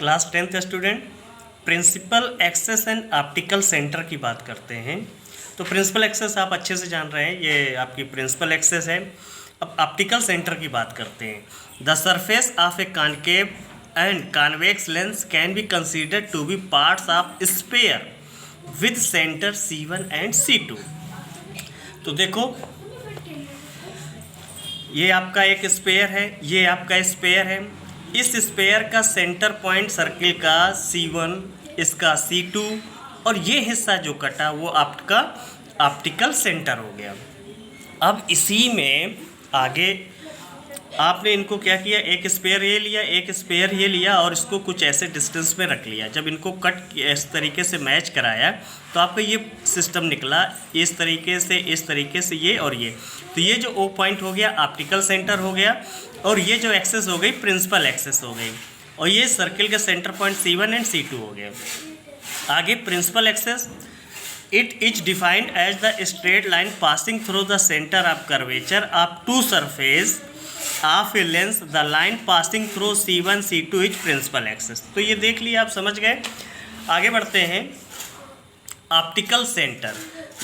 Class 10th student, principal axis and optical centre की बात करते हैं। तो प्रिंसिपल एक्सेस आप अच्छे से जान रहे हैं, ये आपकी प्रिंसिपल एक्सेस है। अब ऑप्टिकल सेंटर की बात करते हैं। The surface of a concave and convex lens can be considered to be parts of sphere with centre C1 and C2। तो देखो, ये आपका एक स्फीयर है, ये आपका स्फीयर है। इस स्फीयर का सेंटर पॉइंट सर्किल का C1, इसका C2 और ये हिस्सा जो कटा वो आपका ऑप्टिकल सेंटर हो गया। अब इसी में आगे आपने इनको क्या किया, एक स्पेयर ये लिया, एक स्पेयर ये लिया और इसको कुछ ऐसे डिस्टेंस में रख लिया। जब इनको कट इस तरीके से मैच कराया तो आपका ये सिस्टम निकला, इस तरीके से ये और ये। तो ये जो O पॉइंट हो गया ऑप्टिकल सेंटर हो गया और ये जो एक्सेस हो गई प्रिंसिपल एक्सेस हो गई और ये सर्किल के centre point C1 and C2 हो गया। आगे principal axis, it is defined as the straight line passing through the centre of curvature of two surface of a lens. The line passing through C1 C2 is principal axis. तो ये देख लिया, आप समझ गए। आगे बढ़ते हैं। Optical centre,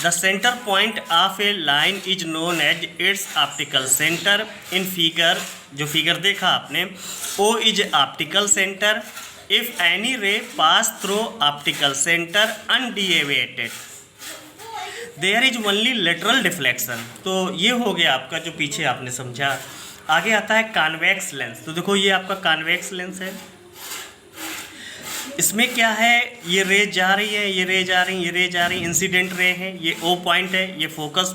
the centre point of a line is known as its optical centre. In figure, जो फिगर देखा आपने, O is optical centre if any ray pass through optical centre undeviated there is only lateral deflection. तो ये हो गया आपका जो पीछे आपने समझा। आगे आता है कॉन्वेक्स लेंस। तो देखो, ये आपका कॉन्वेक्स लेंस है। इसमें क्या है, ये रे जा रही है, ये रे जा रही है, ये रे जा रही है, इंसिडेंट रे है। ये O पॉइंट है, ये फोकस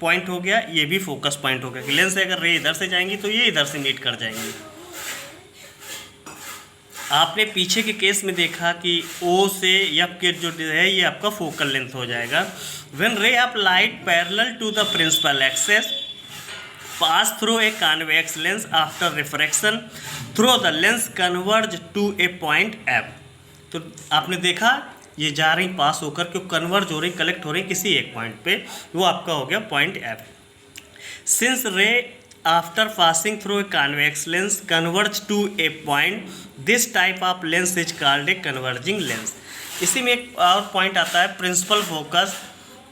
पॉइंट हो गया, ये भी फोकस पॉइंट हो गया। लेंस से अगर रे इधर से जाएंगी तो ये इधर से मीट कर जाएंगी। आपने पीछे के केस में देखा कि O से F के जो है ये आपका फोकल लेंथ हो जाएगा। When ray of light parallel to the principal axis pass through a convex lens after refraction through the lens converge to a point F। तो आपने देखा ये जा रही पास होकर के कन्वर्ज हो रही, कलेक्ट हो रही किसी एक पॉइंट पे, वो आपका हो गया point F। Since ray after passing through a convex lens converge to a point, this type of lens is called a converging lens. इसी में एक और पॉइंट आता है principal focus,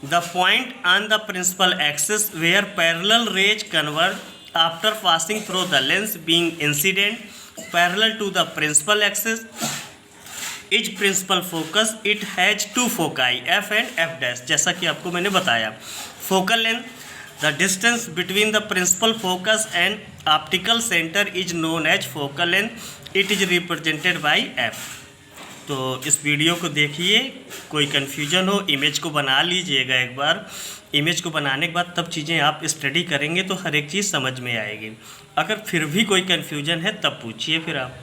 the point on the principal axis where parallel rays converge after passing through the lens being incident parallel to the principal axis is principal focus। it has two foci F and F dash। जैसा कि आपको मैंने बताया, focal length, the distance between the principal focus and optical center is known as focal length। it is represented by F। तो इस video को देखिए, कोई कन्फ्यूजन हो इमेज को बना लीजिएगा एक बार। इमेज को बनाने के बाद तब चीज़ें आप स्टडी करेंगे तो हर एक चीज़ समझ में आएगी। अगर फिर भी कोई कन्फ्यूजन है तब पूछिए फिर आप।